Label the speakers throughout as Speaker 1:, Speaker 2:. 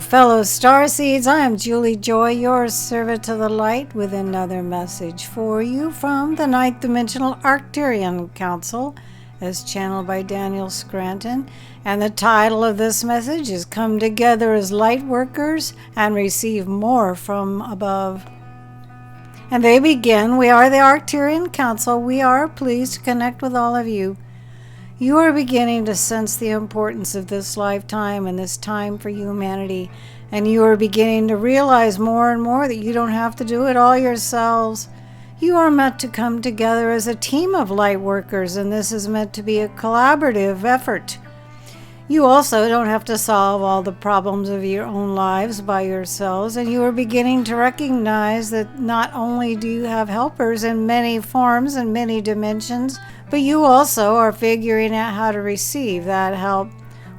Speaker 1: fellow starseeds. I am Julie Joy, your servant to the light, with another message for you from the Ninth Dimensional Arcturian Council, as channeled by Daniel Scranton. And the title of this message is Come Together as Lightworkers and Receive More from Above. And they begin, we are the Arcturian Council. We are pleased to connect with all of you. You are beginning to sense the importance of this lifetime and this time for humanity, and you are beginning to realize more and more that you don't have to do it all yourselves. You are meant to come together as a team of light workers, and this is meant to be a collaborative effort. You also don't have to solve all the problems of your own lives by yourselves, and you are beginning to recognize that not only do you have helpers in many forms and many dimensions, but you also are figuring out how to receive that help.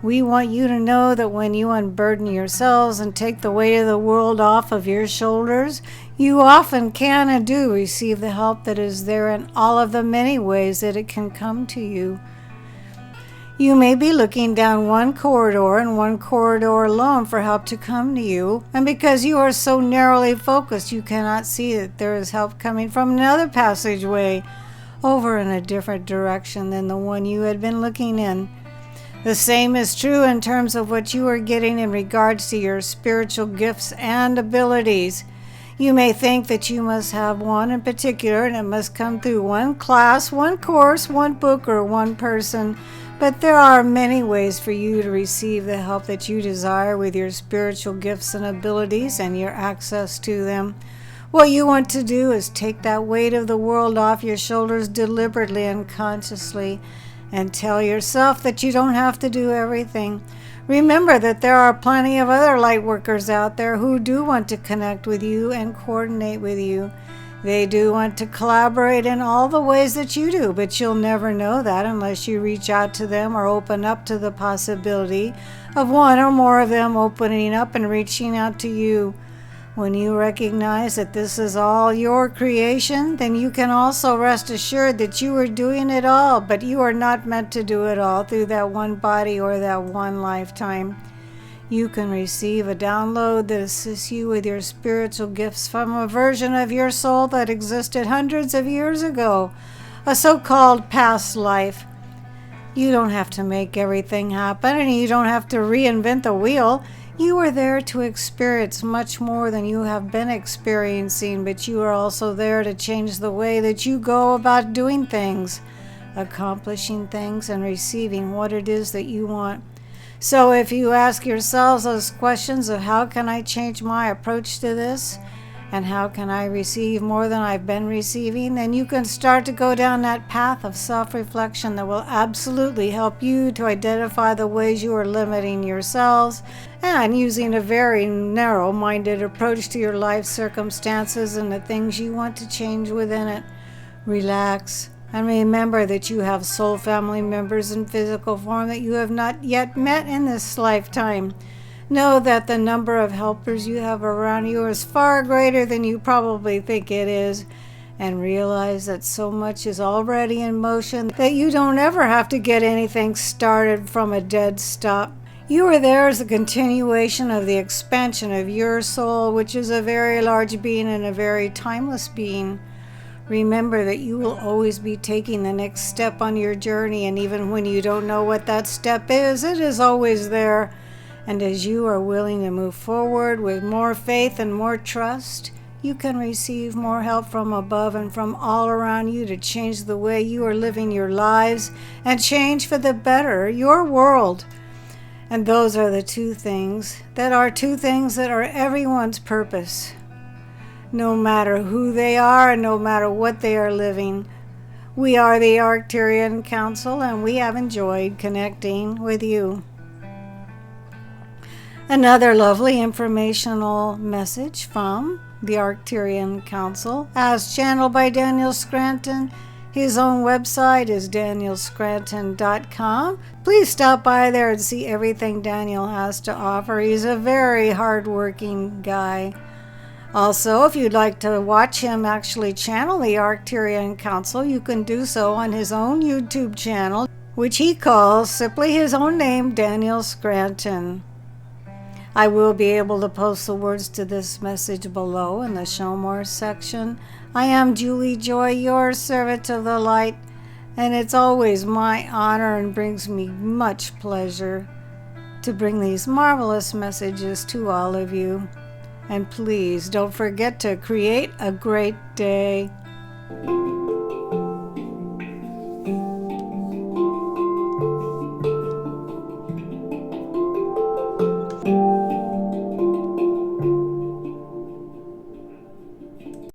Speaker 1: We want you to know that when you unburden yourselves and take the weight of the world off of your shoulders, you often can and do receive the help that is there in all of the many ways that it can come to you. You may be looking down one corridor and one corridor alone for help to come to you, and because you are so narrowly focused, you cannot see that there is help coming from another passageway over in a different direction than the one you had been looking in. The same is true in terms of what you are getting in regards to your spiritual gifts and abilities. You may think that you must have one in particular and it must come through one class, one course, one book, or one person, but there are many ways for you to receive the help that you desire with your spiritual gifts and abilities and your access to them. What you want to do is take that weight of the world off your shoulders deliberately and consciously, and tell yourself that you don't have to do everything. Remember that there are plenty of other light workers out there who do want to connect with you and coordinate with you. They do want to collaborate in all the ways that you do, but you'll never know that unless you reach out to them or open up to the possibility of one or more of them opening up and reaching out to you. When you recognize that this is all your creation, then you can also rest assured that you are doing it all, but you are not meant to do it all through that one body or that one lifetime. You can receive a download that assists you with your spiritual gifts from a version of your soul that existed hundreds of years ago, a so-called past life. You don't have to make everything happen, and you don't have to reinvent the wheel. You are there to experience much more than you have been experiencing, but you are also there to change the way that you go about doing things, accomplishing things, and receiving what it is that you want. So if you ask yourselves those questions of how can I change my approach to this, and how can I receive more than I've been receiving, then you can start to go down that path of self-reflection that will absolutely help you to identify the ways you are limiting yourselves and using a very narrow-minded approach to your life circumstances and the things you want to change within it. Relax and remember that you have soul family members in physical form that you have not yet met in this lifetime. Know that the number of helpers you have around you is far greater than you probably think it is, and realize that so much is already in motion that you don't ever have to get anything started from a dead stop. You are there as a continuation of the expansion of your soul, which is a very large being and a very timeless being. Remember that you will always be taking the next step on your journey, and even when you don't know what that step is, it is always there. And as you are willing to move forward with more faith and more trust, you can receive more help from above and from all around you to change the way you are living your lives and change for the better your world. And those are the two things that are everyone's purpose. No matter who they are and no matter what they are living. We are the Arcturian Council, and we have enjoyed connecting with you. Another lovely informational message from the Arcturian Council, as channeled by Daniel Scranton. His own website is danielscranton.com. Please stop by there and see everything Daniel has to offer. He's a very hardworking guy. Also, if you'd like to watch him actually channel the Arcturian Council, you can do so on his own YouTube channel, which he calls simply his own name, Daniel Scranton. I will be able to post the words to this message below in the Show More section. I am Julie Joy, your servant of the light, and it's always my honor and brings me much pleasure to bring these marvelous messages to all of you. And please don't forget to create a great day.